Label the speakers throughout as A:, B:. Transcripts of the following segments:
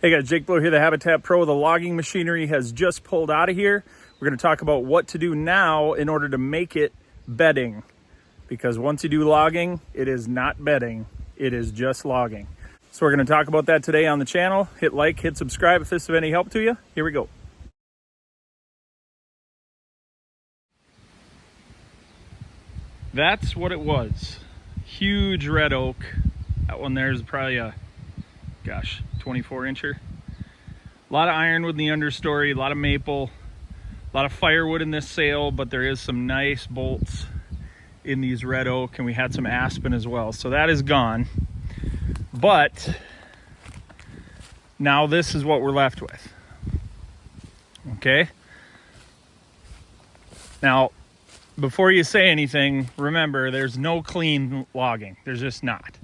A: Hey guys, Jake Blow here, the Habitat Pro. The logging machinery has just pulled out of here. We're going to talk about what to do now in order to make it bedding. Because once you do logging, it is not bedding, it is just logging. So we're going to talk about that today on the channel. Hit like, hit subscribe if this is of any help to you. Here we go. That's what it was. Huge red oak. That one there is probably a, 24-incher. A lot of ironwood in the understory, a lot of maple, a lot of firewood in this sail, but there is some nice bolts in these red oak, and we had some aspen as well. So that is gone. But now this is what we're left with. Okay? Now, before you say anything, remember there's no clean logging. There's just not.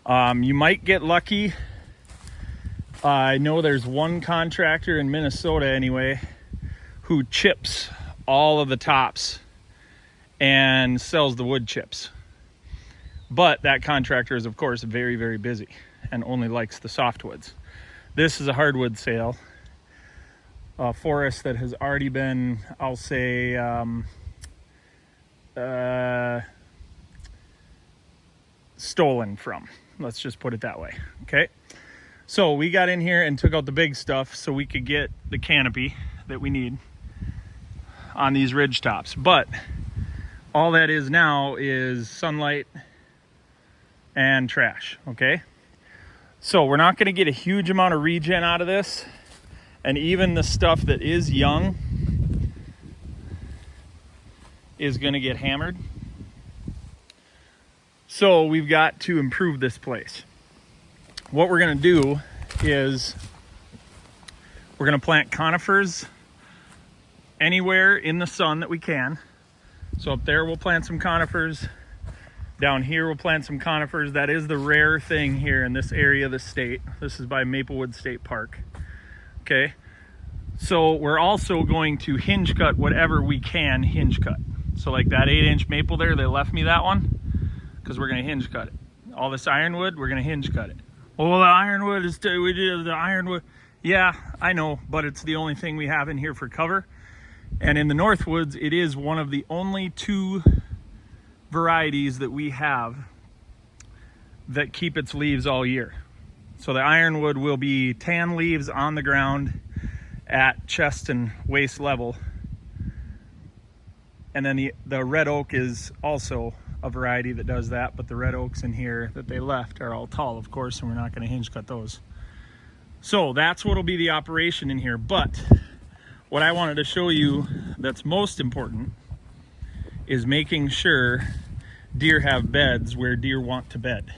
A: You might get lucky. I know there's one contractor in Minnesota anyway who chips all of the tops and sells the wood chips. But that contractor is of course very, very busy and only likes the softwoods. This is a hardwood sail, a forest that has already been, I'll say, stolen from. Let's just put it that way. Okay. So we got in here and took out the big stuff so we could get the canopy that we need on these ridge tops. But all that is now is sunlight and trash. Okay. So we're not going to get a huge amount of regen out of this. And even the stuff that is young is going to get hammered. So we've got to improve this place. What we're going to do is we're going to plant conifers anywhere in the sun that we can. So up there we'll plant some conifers. Down here we'll plant some conifers. That is the rare thing here in this area of the state. This is by Maplewood State Park. Okay. So we're also going to hinge cut whatever we can hinge cut. So like that 8-inch maple there, they left me that one because we're going to hinge cut it. All this ironwood, we're going to hinge cut it. Well, the ironwood is, we did the ironwood. Yeah, I know, but it's the only thing we have in here for cover. And in the Northwoods, it is one of the only 2 varieties that we have that keep its leaves all year. So the ironwood will be tan leaves on the ground at chest and waist level. And then the red oak is also a variety that does that, but the red oaks in here that they left are all tall, of course, and we're not going to hinge cut those. So that's what'll be the operation in here. But what I wanted to show you that's most important is making sure deer have beds where deer want to bed.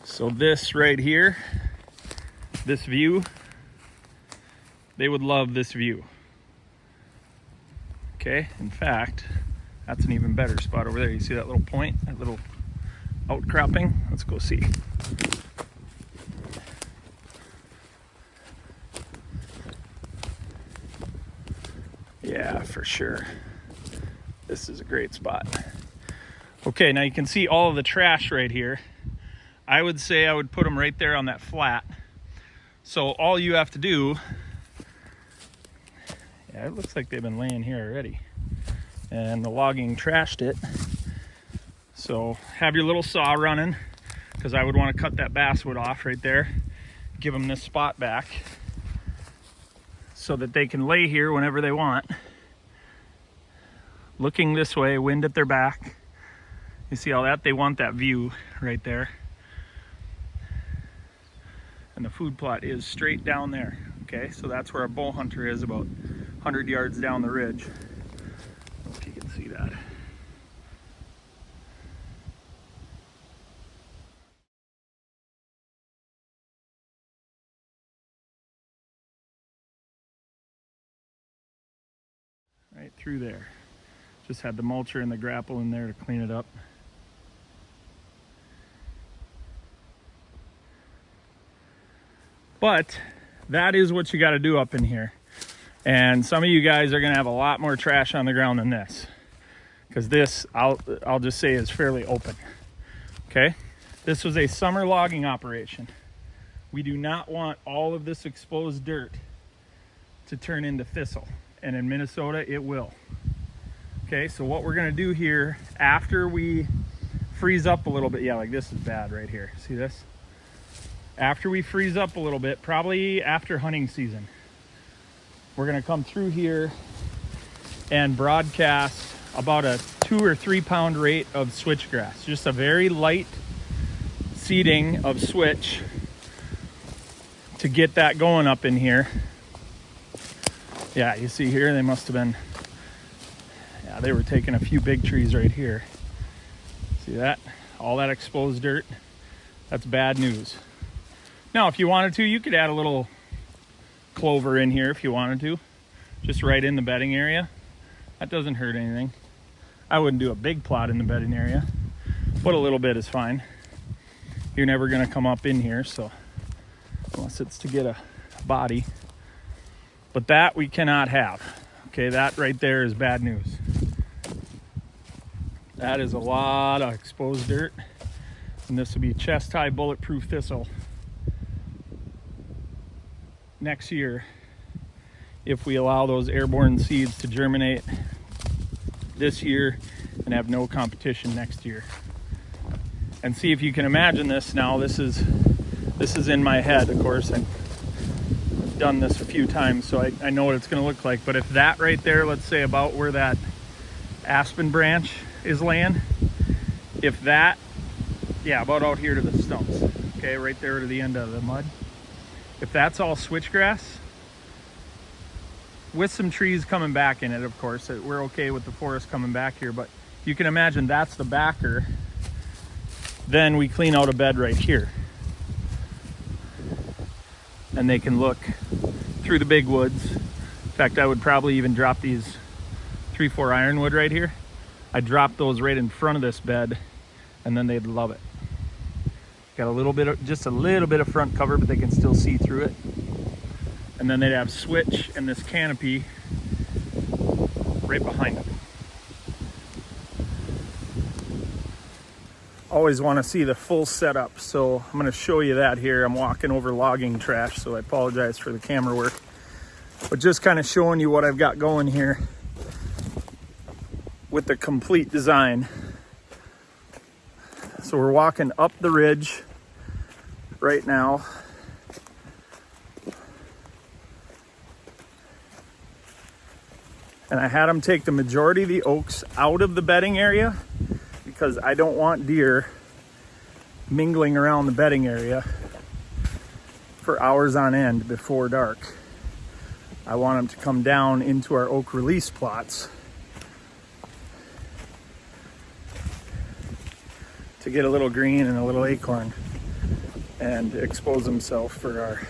A: So this right here, this view, they would love this view. Okay, in fact, that's an even better spot over there. You see that little point, that little outcropping? Let's go see. Yeah, for sure. This is a great spot. Okay, now you can see all of the trash right here. I would say I would put them right there on that flat. So all you have to do, yeah, it looks like they've been laying here already. And the logging trashed it. So have your little saw running, because I would want to cut that basswood off right there. Give them this spot back so that they can lay here whenever they want. Looking this way, wind at their back. You see all that? They want that view right there. And the food plot is straight down there. Okay, so that's where our bow hunter is, about 100 yards down the ridge. I don't know if you can see that. Right through there. Just had the mulcher and the grapple in there to clean it up. But that is what you got to do up in here. And some of you guys are going to have a lot more trash on the ground than this, because this, I'll just say, is fairly open. Okay, This was a summer logging operation. We do not want all of this exposed dirt to turn into thistle. And in Minnesota, it will. Okay, so what we're gonna do here after we freeze up a little bit, yeah, like this is bad right here. See this? After we freeze up a little bit, probably after hunting season, we're gonna come through here and broadcast about a 2 or 3 pound rate of switchgrass. Just a very light seeding of switch to get that going up in here. Yeah, you see here, they must have been, yeah, they were taking a few big trees right here. See that? All that exposed dirt. That's bad news. Now, if you wanted to, you could add a little clover in here if you wanted to, just right in the bedding area. That doesn't hurt anything. I wouldn't do a big plot in the bedding area, but a little bit is fine. You're never gonna come up in here, so unless it's to get a body. But that we cannot have. Okay, that right there is bad news. That is a lot of exposed dirt, and this will be chest-high bulletproof thistle next year if we allow those airborne seeds to germinate this year and have no competition next year. And see if you can imagine this now. This is in my head, of course. I've done this a few times, so I know what it's going to look like. But if that right there, let's say about where that aspen branch is laying, if that, yeah, about out here to the stumps, okay, right there to the end of the mud, if that's all switchgrass with some trees coming back in it, of course, we're okay with the forest coming back here, but you can imagine that's the backer. Then we clean out a bed right here, and they can look through the big woods. In fact, I would probably even drop these 3-4 ironwood right here. I'd drop those right in front of this bed, and then they'd love it. Got a little bit of, just a little bit of front cover, but they can still see through it. And then they'd have switch and this canopy right behind them. Always want to see the full setup, so I'm going to show you that here. I'm walking over logging trash, so I apologize for the camera work, but just kind of showing you what I've got going here with the complete design. So we're walking up the ridge right now. And I had them take the majority of the oaks out of the bedding area because I don't want deer mingling around the bedding area for hours on end before dark. I want them to come down into our oak release plots to get a little green and a little acorn and expose themselves for our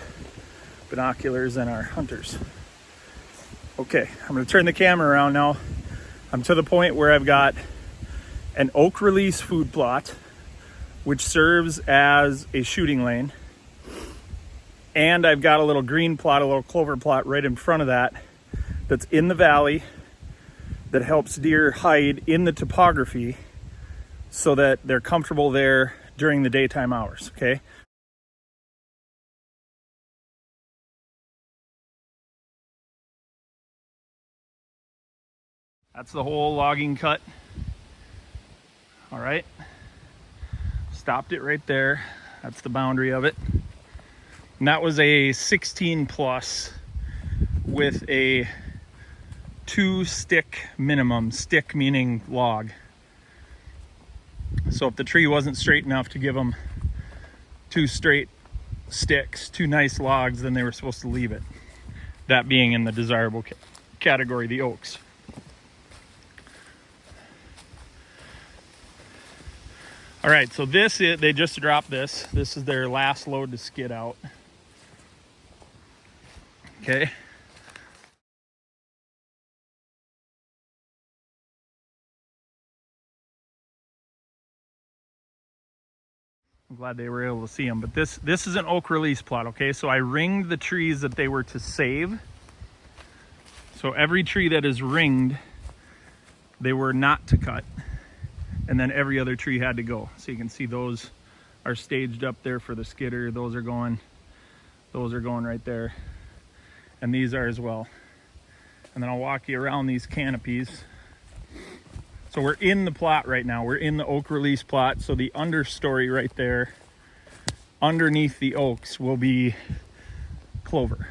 A: binoculars and our hunters. Okay, I'm going to turn the camera around now. I'm to the point where I've got an oak release food plot, which serves as a shooting lane. And I've got a little green plot, a little clover plot right in front of that, that's in the valley, that helps deer hide in the topography so that they're comfortable there during the daytime hours, okay? That's the whole logging cut. All right, stopped it right there. That's the boundary of it. And that was a 16 plus with a 2 stick minimum, stick meaning log. So if the tree wasn't straight enough to give them 2 straight sticks, 2 nice logs, then they were supposed to leave it. That being in the desirable category, the oaks. All right, so this is, they just dropped this. This is their last load to skid out. Okay. I'm glad they were able to see them, but this is an oak release plot, okay? So I ringed the trees that they were to save. So every tree that is ringed, they were not to cut. And then every other tree had to go. So you can see those are staged up there for the skidder. Those are going right there. And these are as well. And then I'll walk you around these canopies. So we're in the plot right now. We're in the oak release plot. So the understory right there, underneath the oaks, will be clover.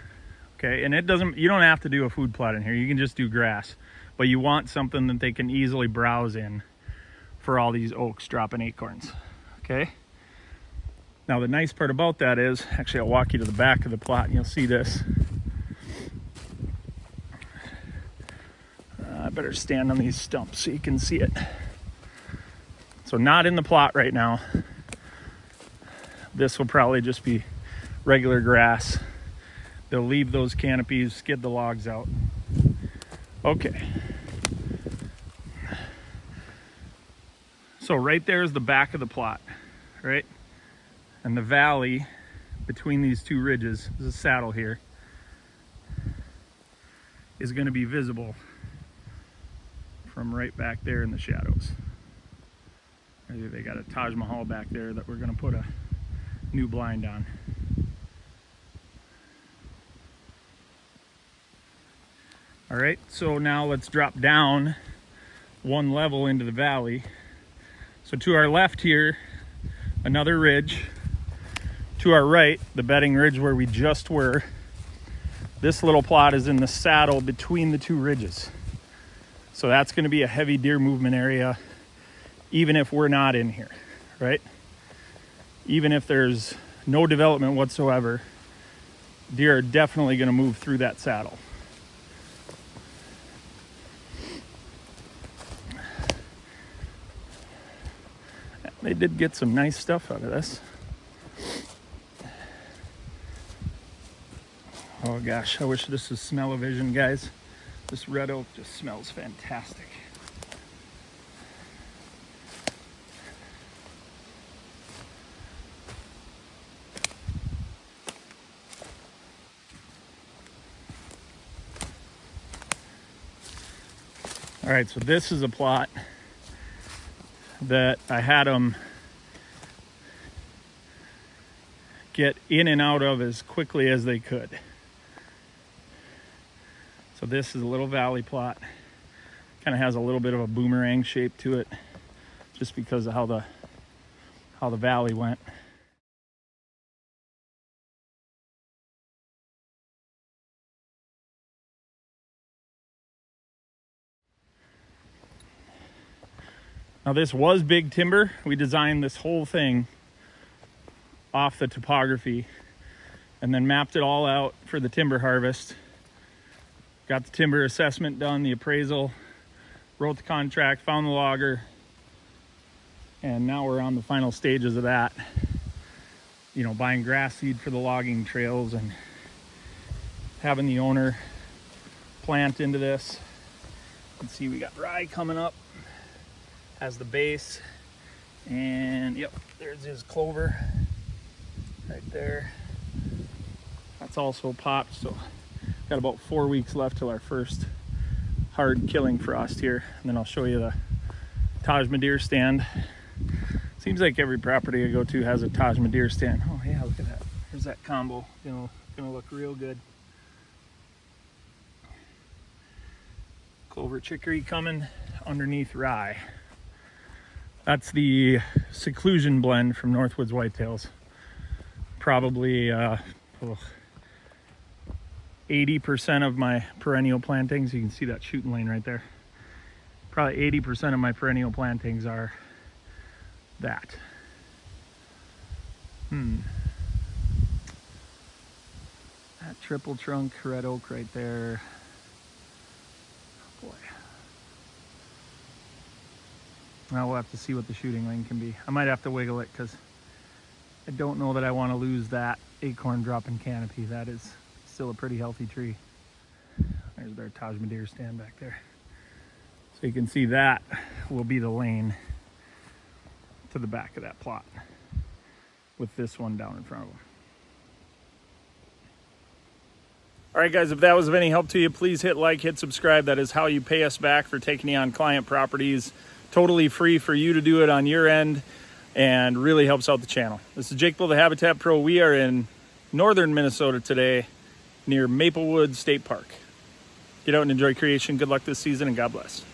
A: Okay, and you don't have to do a food plot in here. You can just do grass. But you want something that they can easily browse in for all these oaks dropping acorns. Okay? Now the nice part about that is, actually I'll walk you to the back of the plot and you'll see this. I better stand on these stumps so you can see it. So not in the plot right now. This will probably just be regular grass. They'll leave those canopies, skid the logs out. Okay. So right there is the back of the plot, right? And the valley between these two ridges, there's a saddle here, is going to be visible from right back there in the shadows. Maybe they got a Taj Mahal back there that we're going to put a new blind on. All right, so now let's drop down one level into the valley. So to our left here, another ridge. To our right, the bedding ridge where we just were. This little plot is in the saddle between the two ridges. So that's going to be a heavy deer movement area, even if we're not in here, right? Even if there's no development whatsoever, deer are definitely going to move through that saddle. They did get some nice stuff out of this. Oh gosh, I wish this was smell-o-vision, guys. This red oak just smells fantastic. All right, so this is a plot that I had them get in and out of as quickly as they could. So this is a little valley plot. Kind of has a little bit of a boomerang shape to it, just because of how the valley went. Now this was big timber. We designed this whole thing off the topography and then mapped it all out for the timber harvest. Got the timber assessment done, the appraisal, wrote the contract, found the logger, and now we're on the final stages of that. You know, buying grass seed for the logging trails and having the owner plant into this. You can see we got rye coming up as the base, and yep, there's his clover right there. That's also popped, so got about 4 weeks left till our first hard killing frost here, and then I'll show you the Taj Mahal stand. Seems like every property I go to has a Taj Mahal stand. Oh yeah, look at that. There's that combo. Gonna look real good. Clover chicory coming underneath rye. That's the seclusion blend from Northwoods Whitetails. Probably 80% of my perennial plantings, you can see that shooting lane right there. Probably 80% of my perennial plantings are that. That triple trunk red oak right there. Oh boy. Now we'll have to see what the shooting lane can be. I might have to wiggle it because I don't know that I want to lose that acorn dropping canopy. That is still a pretty healthy tree. There's their Taj Mahal stand back there. So you can see that will be the lane to the back of that plot with this one down in front of them. All right, guys, if that was of any help to you, please hit like, hit subscribe. That is how you pay us back for taking you on client properties. Totally free for you to do it on your end. and really helps out the channel. This is Jake Bull, the Habitat Pro. We are in northern Minnesota today near Maplewood State Park. Get out and enjoy creation. Good luck this season, and God bless.